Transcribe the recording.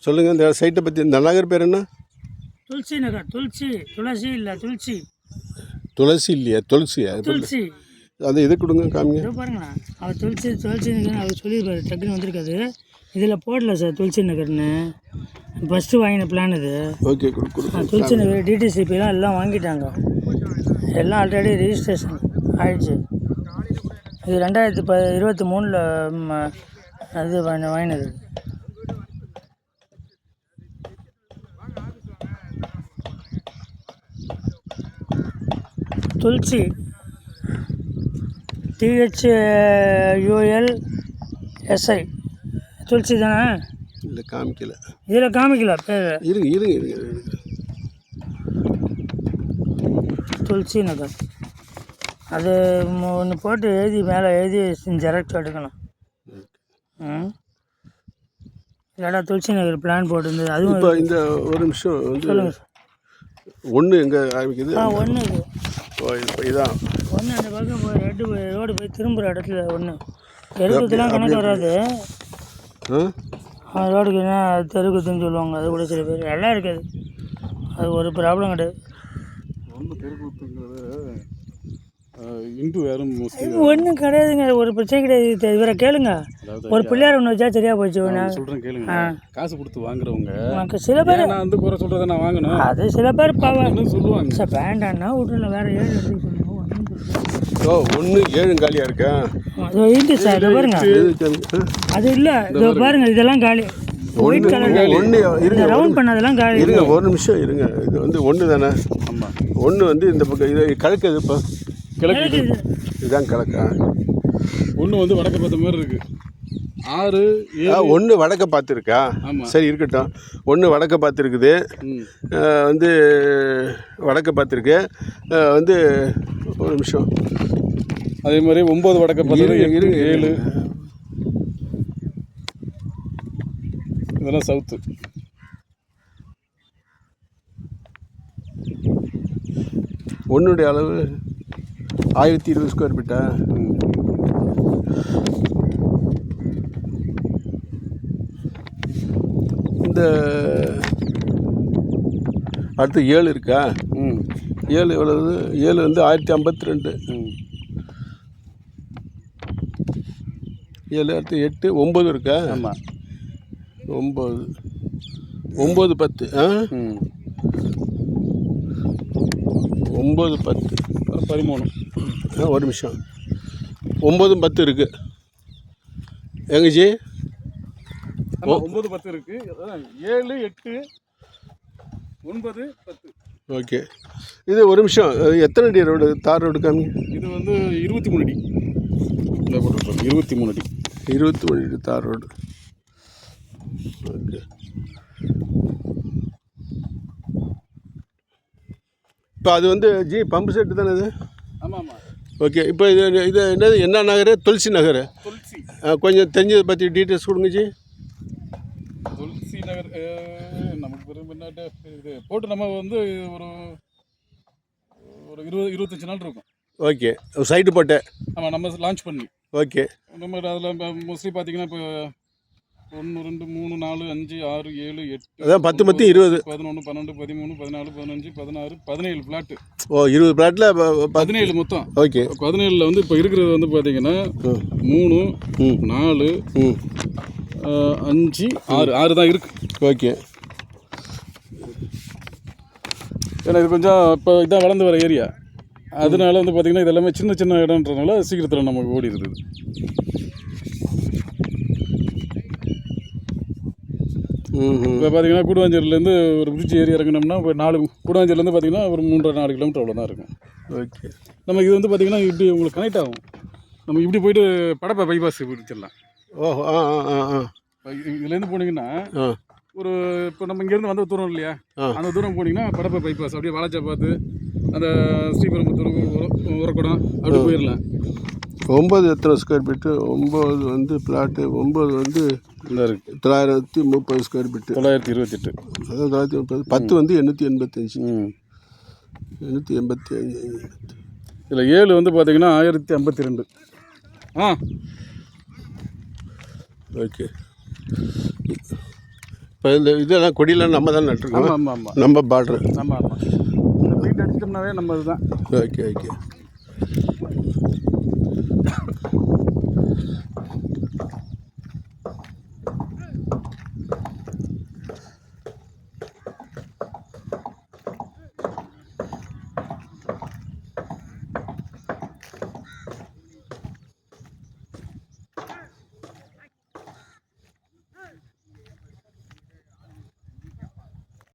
சொல்லுங்கள் இந்த சைட்டை பற்றி. இந்த நகர் பேர் என்ன? துளசி நகர். துளசி இல்லை துளசி. துளசி இல்லையா? துளசியா? துளசி. அது இது கொடுங்க, காமிங்க. இதோ பாருங்களா, அவர் துளசி நகர் அவர் சொல்லியிருப்பாரு, டக்குன்னு வந்திருக்காது. இதில் போடல சார் துளசி நகர்னு. ஃபஸ்ட்டு வாங்கின பிளான் இது. ஓகே, துளசி நகர் டிடிசிபிலாம் எல்லாம் வாங்கிட்டாங்க. எல்லாம் ஆல்ரெடி ரிஜிஸ்ட்ரேஷன் ஆயிடுச்சு. இது 2023 அது வாங்கினது. துளசி THULSI துளசி தானே? இல்லை, காமிக்கல. இதில் காமிக்கல பேர். இருங்க. துளசி நகர் அது ஒன்று போட்டு எழுதி மேலே எழுதி ஜெராக்ஸ் எடுக்கணும். இல்லைடா துளசி நகர் பிளான் போட்டுருந்தது. அதுவும் இப்போ இந்த ஒரு நிமிஷம் வந்து சொல்லுங்கள் சார். ஒன்று எங்கே ஆரம்பிக்குது? ஒன்று இது. இதான் ஒன்று அந்த பக்கம் போய் ரோடு போய் திரும்புகிற இடத்துல ஒன்று. தெருக்குத்துலாம் கணக்கு வராது. ரோடுக்கு என்ன தெருக்குத்துன்னு சொல்லுவாங்க. அது கூட சில பேர் எல்லாம் இருக்காது. அது ஒரு ப்ராப்ளம் கிடையாது. ஒன்றும் கிடையாதுங்க, ஒரு பிரச்சனை கிடையாது. இவரை கேளுங்க. ஒரு பிள்ளையார் ஒன்று வச்சா சரியா போச்சு. சொல்கிறேன் கேளுங்க. காசு கொடுத்து வாங்குறவங்க சில பேர் வந்து குறை சொல்கிறத நான் வாங்கணும். அது சில பேர் சொல்லுவாங்க. சார் வேண்டான்னா விட்டுல வேறு 7 எடுத்துக்க சொல்லுங்க. 1 7 காலியாக இருக்கா? அது இருக்கு சார். இதை பாருங்க, அது இல்லை. இதை பாருங்க, இதெல்லாம் காலி. ஒயிட் கலர் ஒன்று ரவுண்ட் பண்ணதெல்லாம் காலி. இருங்க, ஒரு நிமிஷம் இருங்க. இது வந்து ஒன்று தானே? ஆமாம். ஒன்று வந்து இந்த பக்கம் இது கிழக்கு. இது இப்போ கிழக்கு இதுதான் கிழக்கா? ஒன்று வந்து வடக்கு பார்த்த மாதிரி இருக்கு. 6 7 ஒன்று வடக்க பார்த்துருக்கா? சரி, இருக்கட்டும். ஒன்று வடக்க பார்த்துருக்குது, வந்து வடக்க பார்த்துருக்கு. வந்து ஒரு நிமிஷம். அதே மாதிரி 9 வடக்க பார்த்துருக்கு. 7 இதெல்லாம் சவுத்து. ஒன்றுடைய அளவு 1020 ஸ்கொயர் ஃபீட்டா? இந்த அடுத்து 7 இருக்கா? 7 எவ்வளவு? 7 வந்து 1052. 7 அடுத்து 8 9 இருக்கா? ஆமாம். 9 9 10. 9 10 13. ஒரு நிமிஷம். 9 10 இருக்கு. எங்கச்சி 9 10 இருக்கு. 7 8 9 10. ஓகே. இது ஒரு நிமிஷம். எத்தனை அடி ரோடு? தார் ரோடு காமி. இது வந்து 23 அடி. 23 அடி. 23 அடி தார் ரோடு. ஓகே. இப்போ அது வந்து பம்பு செட்டு தானே இது? ஆமாம் ஆமாம். ஓகே. இப்போ இது என்னது, என்ன நகர்? துளசி நகர். துளசி. கொஞ்சம் தெரிஞ்சதை பற்றி டீட்டெயில்ஸ் கொடுங்க ஜி. துளசி நகர் நமக்கு பின்னாடி இது போட்டு நம்ம வந்து ஒரு 20-25 நாள் இருக்கும். ஓகே. சைட்டு போட்டேன். ஆமாம், நம்ம லான்ச் பண்ணி. ஓகே. நம்ம அதில் மோஸ்ட்லி பார்த்தீங்கன்னா இப்போ 1 2 3 4 5 6 7 8 அதான் 10 10 20 11 12 13 14 15 16 17 பிளாட்டு. 20 பிளாட்டில் 17 மொத்தம். ஓகே. 17ல் வந்து இப்போ இருக்கிறது வந்து பார்த்தீங்கன்னா 3 4 5 6 தான் இருக்குது. ஓகே. ஏன்னா இது கொஞ்சம் இப்போ இதான் வளர்ந்து வர ஏரியா. அதனால வந்து பார்த்திங்கன்னா இது எல்லாமே சின்ன சின்ன இடம்ன்றதுனால சீக்கிரத்தில் நமக்கு ஓடி இருக்குது. இப்போ பார்த்தீங்கன்னா கூடுவாஞ்சேரியிலேருந்து ஒரு பிரிட்ஜ் ஏறி இறங்கினோம்னா இப்போ 4 கூடுவாஞ்சேரியிலேருந்து பார்த்தீங்கன்னா ஒரு 3.5-4 கிலோமீட்டர் அவ்வளோ தான் இருக்கும். ஓகே. நம்ம இது வந்து பார்த்திங்கன்னா இப்படி உங்களுக்கு கனெக்ட் ஆகும். நம்ம இப்படி போய்ட்டு படப்பை பைபாஸ் பிடிச்சிடலாம். ஓஹோ. இதுலேருந்து போனீங்கன்னா ஒரு இப்போ நம்ம இங்கேருந்து வந்த தூரம் இல்லையா, அந்த தூரம் போனீங்கன்னா படப்பை பைபாஸ் அப்படியே வாலாச்சா பார்த்து அந்த ஸ்ரீபெரும்புத்தூர் உரக்குடம் அப்படி போயிடலாம். 9 எத்தனை ஸ்கொயர் ஃபீட்டு? 9 வந்து பிளாட்டு. 9 வந்து இதாக இருக்குது 930 ஸ்கொயர் ஃபீட்டு. 928. அதாவது 930. 10 வந்து 885. 885. இதில் 7 வந்து பார்த்தீங்கன்னா 1052. ஓகே. இப்போ இந்த இதெல்லாம் கொடியெல்லாம் நம்ம தான் நட்டுருக்கோம். ஆமாம் ஆமாம் நம்ம பார்ட்ரு. ஆமாம் ஆமாம். இந்த பெயிண்ட் அடிச்சிட்டோம்னாவே நம்ம இதுதான். Okay okay.